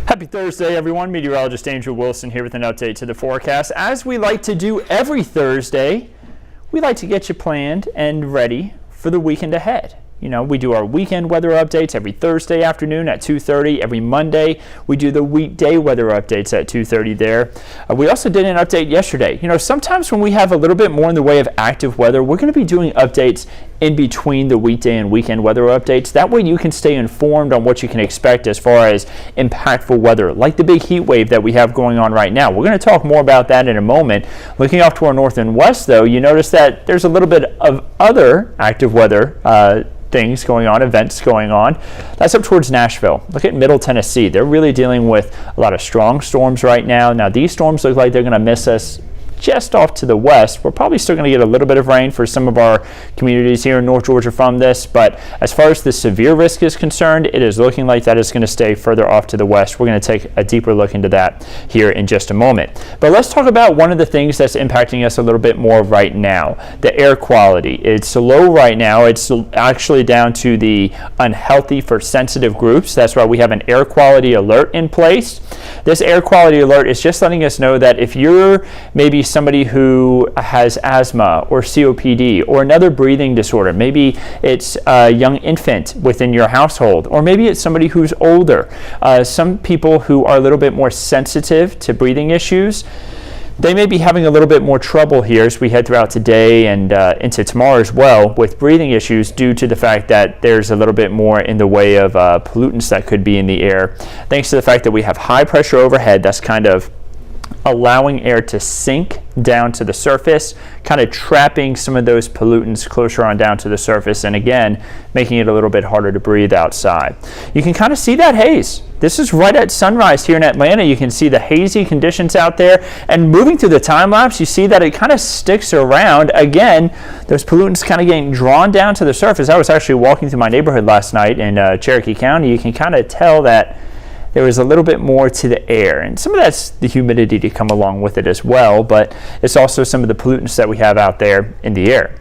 Happy Thursday, everyone. Meteorologist Andrew Wilson here with an update to the forecast. As we like to do every Thursday, we like to get you planned and ready for the weekend ahead. You know, we do our weekend weather updates every Thursday afternoon at 2:30. Every Monday, we do the weekday weather updates at 2:30 there. We also did an update yesterday. You know, sometimes when we have a little bit more in the way of active weather, we're going to be doing updates in between the weekday and weekend weather updates. That way you can stay informed on what you can expect as far as impactful weather, like the big heat wave that we have going on right now. We're going to talk more about that in a moment. Looking off to our north and west, though, you notice that there's a little bit of other active weather things going on, events going on. That's up towards Nashville. Look at Middle Tennessee. They're really dealing with a lot of strong storms right now. Now, these storms look like they're going to miss us just off to the west. We're probably still going to get a little bit of rain for some of our communities here in North Georgia from this, but as far as the severe risk is concerned, it is looking like that is going to stay further off to the west. We're going to take a deeper look into that here in just a moment. But let's talk about one of the things that's impacting us a little bit more right now, the air quality. It's low right now. It's actually down to the unhealthy for sensitive groups. That's why we have an air quality alert in place. This air quality alert is just letting us know that if you're maybe somebody who has asthma or COPD or another breathing disorder, maybe it's a young infant within your household, or maybe it's somebody who's older, some people who are a little bit more sensitive to breathing issues, they may be having a little bit more trouble here as we head throughout today and into tomorrow as well with breathing issues due to the fact that there's a little bit more in the way of pollutants that could be in the air. Thanks to the fact that we have high pressure overhead, that's kind of allowing air to sink down to the surface, kind of trapping some of those pollutants closer on down to the surface, and again, making it a little bit harder to breathe outside. You can kind of see that haze. This is right at sunrise here in Atlanta. You can see the hazy conditions out there, and moving through the time lapse, you see that it kind of sticks around. Again, those pollutants kind of getting drawn down to the surface. I was actually walking through my neighborhood last night in Cherokee County. You can kind of tell that there was a little bit more to the air, and some of that's the humidity to come along with it as well, but it's also some of the pollutants that we have out there in the air.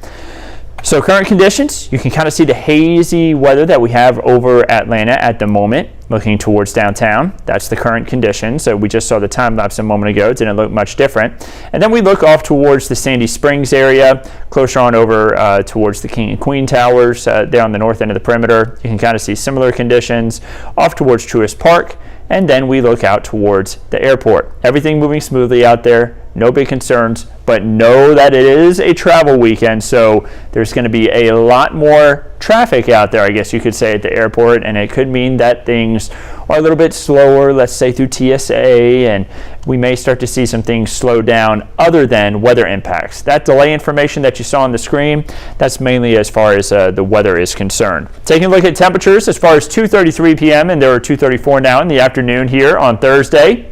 So current conditions, you can kind of see the hazy weather that we have over Atlanta at the moment, looking towards downtown. That's the current condition. So we just saw the time lapse a moment ago. It didn't look much different. And then we look off towards the Sandy Springs area, closer on over towards the King and Queen Towers, there on the north end of the perimeter. You can kind of see similar conditions off towards Truist Park. And then we look out towards the airport. Everything moving smoothly out there, no big concerns, but know that it is a travel weekend, so there's going to be a lot more traffic out there, I guess you could say, at the airport, and it could mean that things are a little bit slower, let's say through TSA, and we may start to see some things slow down other than weather impacts. That delay information that you saw on the screen, that's mainly as far as the weather is concerned. Taking a look at temperatures as far as 2:33 p.m., and there are 2:34 now in the afternoon here on Thursday.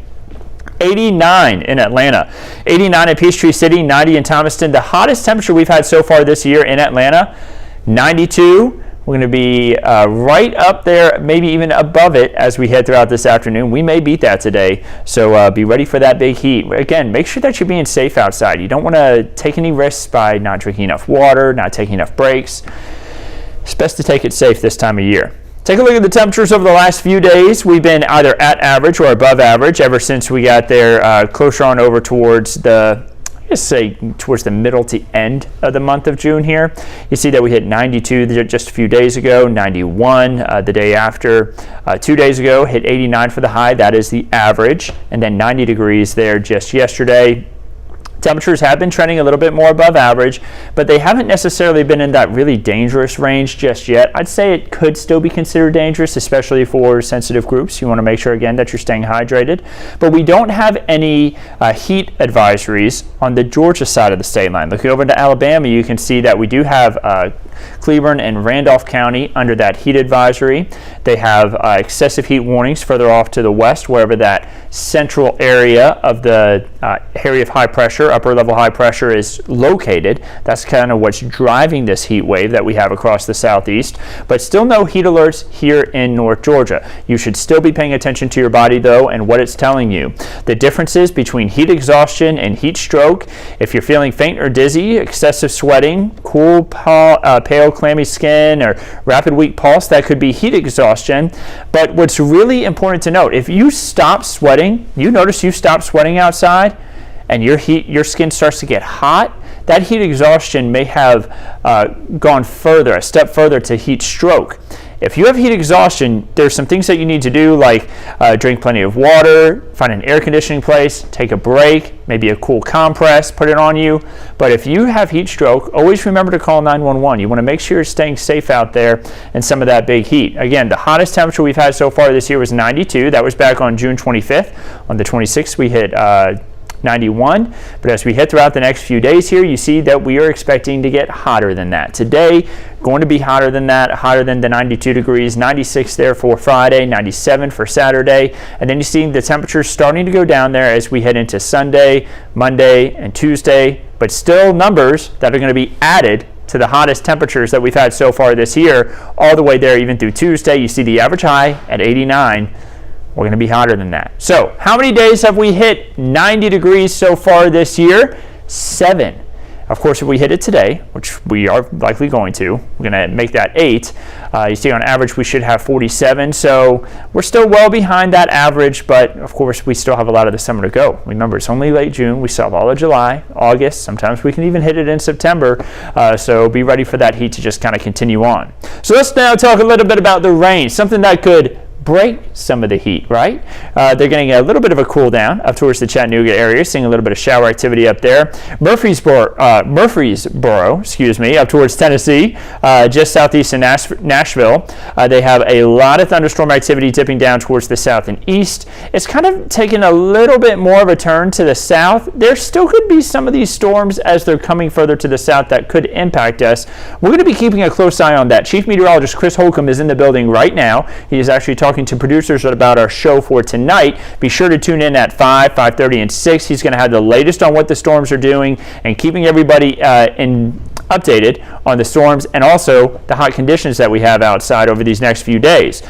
89 in Atlanta, 89 in Peachtree City, 90 in Thomaston. The hottest temperature we've had so far this year in Atlanta, 92. We're going to be right up there, maybe even above it as we head throughout this afternoon. We may beat that today, so be ready for that big heat. Again, make sure that you're being safe outside. You don't want to take any risks by not drinking enough water, not taking enough breaks. It's best to take it safe this time of year. Take a look at the temperatures over the last few days. We've been either at average or above average ever since we got there closer on over towards the, towards the middle to end of the month of June here. You see that we hit 92 just a few days ago, 91 the day after. 2 days ago, hit 89 for the high. That is the average. And then 90 degrees there just yesterday. Temperatures have been trending a little bit more above average, but they haven't necessarily been in that really dangerous range just yet. I'd say it could still be considered dangerous, especially for sensitive groups. You want to make sure, again, that you're staying hydrated. But we don't have any heat advisories on the Georgia side of the state line. Looking over to Alabama, you can see that we do have Cleburne and Randolph County under that heat advisory. They have excessive heat warnings further off to the west, wherever that central area of the area of high pressure, upper level high pressure, is located. That's kind of what's driving this heat wave that we have across the southeast, but still no heat alerts here in North Georgia. You should still be paying attention to your body though and what it's telling you. The differences between heat exhaustion and heat stroke: if you're feeling faint or dizzy, excessive sweating, cool pale, clammy skin or rapid weak pulse, that could be heat exhaustion. But what's really important to note, if you stop sweating, you notice you stop sweating outside and your skin starts to get hot, that heat exhaustion may have gone further, a step further to heat stroke. If you have heat exhaustion, there's some things that you need to do, like drink plenty of water, find an air conditioning place, take a break, maybe a cool compress, put it on you. But if you have heat stroke, always remember to call 911. You want to make sure you're staying safe out there in some of that big heat. Again, the hottest temperature we've had so far this year was 92. That was back on June 25th. On the 26th, we hit 91, but as we hit throughout the next few days here, you see that we are expecting to get hotter than that. Today, going to be hotter than that, hotter than the 92 degrees, 96 there for Friday, 97 for Saturday, and then you see the temperatures starting to go down there as we head into Sunday, Monday, and Tuesday, but still numbers that are going to be added to the hottest temperatures that we've had so far this year, all the way there even through Tuesday. You see the average high at 89. We're going to be hotter than that. So how many days have we hit 90 degrees so far this year? 7. Of course, if we hit it today, which we are likely going to, we're going to make that 8. You see on average we should have 47. So we're still well behind that average, but of course we still have a lot of the summer to go. Remember, it's only late June. We still have all of July, August. Sometimes we can even hit it in September. So be ready for that heat to just kind of continue on. So let's now talk a little bit about the rain, something that could break some of the heat, right? They're getting a little bit of a cool down up towards the Chattanooga area, seeing a little bit of shower activity up there. Murfreesboro, up towards Tennessee, just southeast of Nashville. They have a lot of thunderstorm activity dipping down towards the south and east. It's kind of taking a little bit more of a turn to the south. There still could be some of these storms as they're coming further to the south that could impact us. We're going to be keeping a close eye on that. Chief Meteorologist Chris Holcomb is in the building right now. He is actually talking to producers about our show for tonight. Be sure to tune in at 5, 5:30, and 6. He's going to have the latest on what the storms are doing and keeping everybody updated on the storms and also the hot conditions that we have outside over these next few days.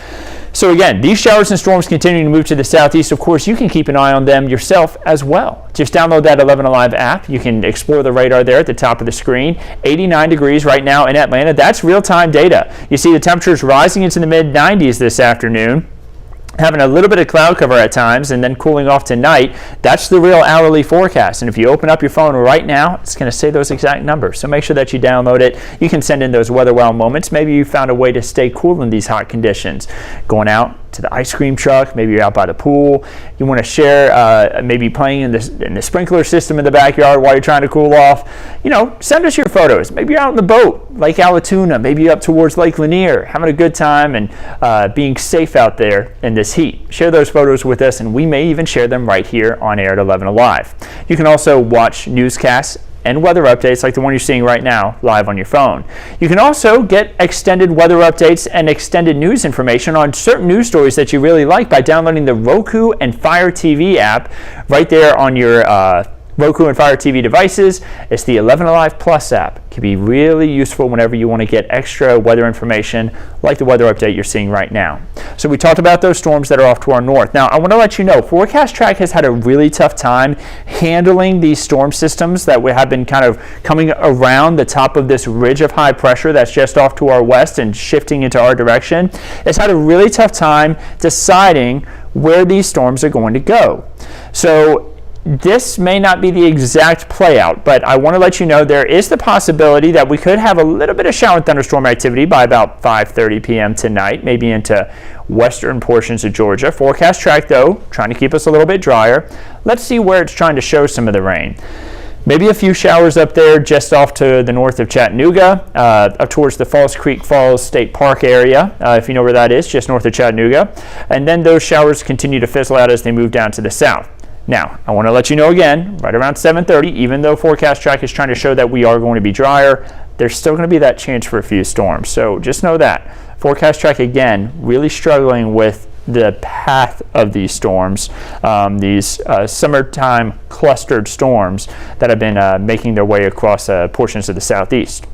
So again, these showers and storms continuing to move to the southeast. Of course, you can keep an eye on them yourself as well. Just download that 11 Alive app. You can explore the radar there at the top of the screen. 89 degrees right now in Atlanta. That's real-time data. You see the temperatures rising into the mid-90s this afternoon, having a little bit of cloud cover at times and then cooling off tonight. That's the real hourly forecast. And if you open up your phone right now, it's going to say those exact numbers. So make sure that you download it. You can send in those weather wow moments. Maybe you found a way to stay cool in these hot conditions. Going out to the ice cream truck, maybe you're out by the pool. You want to share maybe playing in the sprinkler system in the backyard while you're trying to cool off. You know, send us your photos. Maybe you're out on the boat, Lake Allatoona, maybe up towards Lake Lanier, having a good time and being safe out there in this heat. Share those photos with us, and we may even share them right here on air at 11 Alive. You can also watch newscasts and weather updates like the one you're seeing right now live on your phone. You can also get extended weather updates and extended news information on certain news stories that you really like by downloading the Roku and Fire TV app right there on your Roku and Fire TV devices. It's the 11 Alive Plus app. It can be really useful whenever you want to get extra weather information like the weather update you're seeing right now. So we talked about those storms that are off to our north. Now I want to let you know, Forecast Track has had a really tough time handling these storm systems that we have been kind of coming around the top of this ridge of high pressure that's just off to our west and shifting into our direction. It's had a really tough time deciding where these storms are going to go. So this may not be the exact play out, but I want to let you know there is the possibility that we could have a little bit of shower and thunderstorm activity by about 5:30 p.m. tonight, maybe into western portions of Georgia. Forecast Track, though, trying to keep us a little bit drier. Let's see where it's trying to show some of the rain. Maybe a few showers up there just off to the north of Chattanooga, up towards the Falls Creek Falls State Park area, if you know where that is, just north of Chattanooga. And then those showers continue to fizzle out as they move down to the south. Now, I want to let you know again, right around 7:30, even though Forecast Track is trying to show that we are going to be drier, there's still going to be that chance for a few storms. So just know that. Forecast Track, again, really struggling with the path of these storms, these summertime clustered storms that have been making their way across portions of the southeast.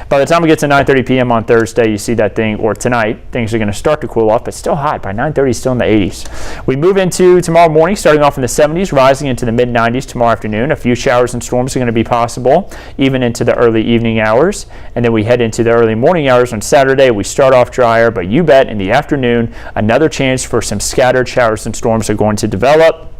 By the time we get to 9:30 p.m. on Thursday, you see that thing, or tonight, things are going to start to cool off, but still hot. By 9:30, still in the 80s. We move into tomorrow morning, starting off in the 70s, rising into the mid-90s tomorrow afternoon. A few showers and storms are going to be possible, even into the early evening hours. And then we head into the early morning hours on Saturday. We start off drier, but you bet in the afternoon, another chance for some scattered showers and storms are going to develop.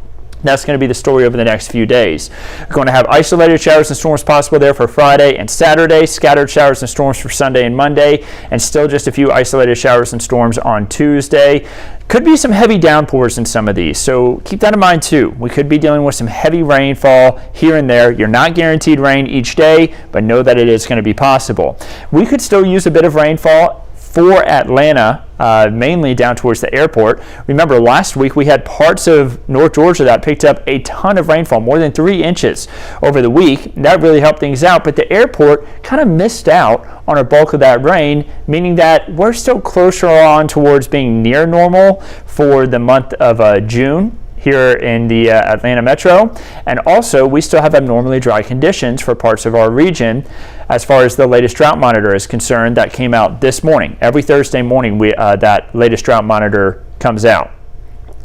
That's going to be the story over the next few days. We're going to have isolated showers and storms possible there for Friday and Saturday, scattered showers and storms for Sunday and Monday, and still just a few isolated showers and storms on Tuesday. Could be some heavy downpours in some of these, so keep that in mind too. We could be dealing with some heavy rainfall here and there. You're not guaranteed rain each day, but know that it is going to be possible. We could still use a bit of rainfall for Atlanta, mainly down towards the airport. Remember, last week we had parts of North Georgia that picked up a ton of rainfall, more than 3 inches over the week. That really helped things out, but the airport kind of missed out on a bulk of that rain, meaning that we're still closer on towards being near normal for the month of June here in the Atlanta metro. And also, we still have abnormally dry conditions for parts of our region as far as the latest drought monitor is concerned. That came out this morning. Every Thursday morning, that latest drought monitor comes out.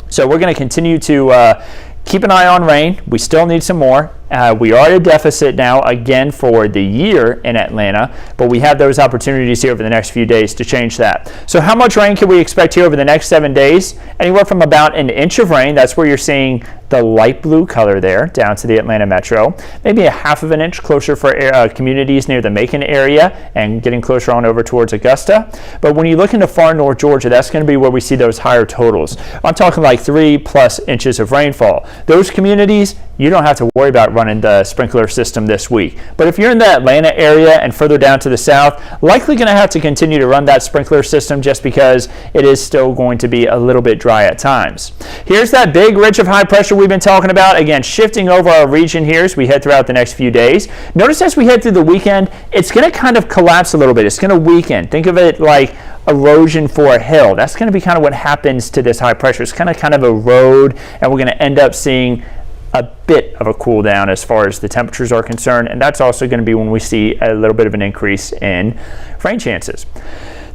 So we're going to continue to keep an eye on rain. We still need some more. We are at a deficit now again for the year in Atlanta, but we have those opportunities here over the next few days to change that. So how much rain can we expect here over the next 7 days? Anywhere from about an inch of rain. That's where you're seeing the light blue color there down to the Atlanta metro. Maybe a half of an inch closer for communities near the Macon area and getting closer on over towards Augusta. But when you look into far north Georgia, that's going to be where we see those higher totals. I'm talking like 3+ inches of rainfall. Those communities, you don't have to worry about running the sprinkler system this week. But if you're in the Atlanta area and further down to the south, likely going to have to continue to run that sprinkler system just because it is still going to be a little bit dry at times. Here's that big ridge of high pressure we've been talking about. Again, shifting over our region here as we head throughout the next few days. Notice as we head through the weekend, it's going to kind of collapse a little bit. It's going to weaken. Think of it like erosion for a hill. That's going to be kind of what happens to this high pressure. It's kind of erode, and we're going to end up seeing a bit of a cool down as far as the temperatures are concerned, and that's also going to be when we see a little bit of an increase in rain chances.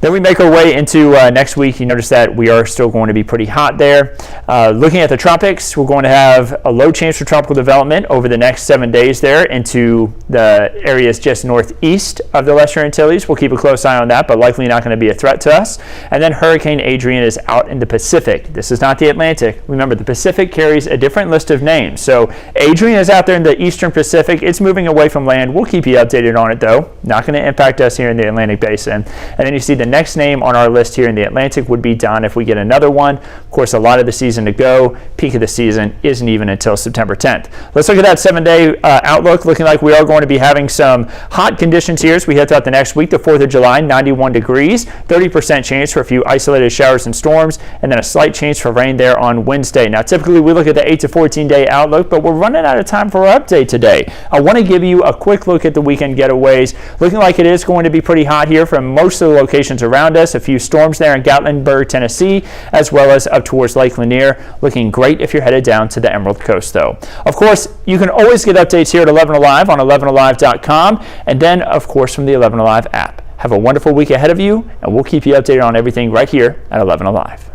Then we make our way into next week. You notice that we are still going to be pretty hot there. Looking at the tropics, we're going to have a low chance for tropical development over the next 7 days there into the areas just northeast of the Lesser Antilles. We'll keep a close eye on that, but likely not going to be a threat to us. And then Hurricane Adrian is out in the Pacific. This is not the Atlantic. Remember, the Pacific carries a different list of names. So Adrian is out there in the eastern Pacific. It's moving away from land. We'll keep you updated on it, though. Not going to impact us here in the Atlantic Basin. And then you see the next name on our list here in the Atlantic would be Don if we get another one. Of course, a lot of the season to go. Peak of the season isn't even until September 10th. Let's look at that 7-day outlook. Looking like we are going to be having some hot conditions here as we head throughout the next week. The 4th of July, 91 degrees, 30% chance for a few isolated showers and storms, and then a slight chance for rain there on Wednesday. Now, typically we look at the 8 to 14-day outlook, but we're running out of time for our update today. I want to give you a quick look at the weekend getaways. Looking like it is going to be pretty hot here from most of the locations around us. A few storms there in Gatlinburg, Tennessee, as well as up towards Lake Lanier. Looking great if you're headed down to the Emerald Coast, though. Of course, you can always get updates here at 11 Alive on 11alive.com, and then, of course, from the 11 Alive app. Have a wonderful week ahead of you, and we'll keep you updated on everything right here at 11 Alive.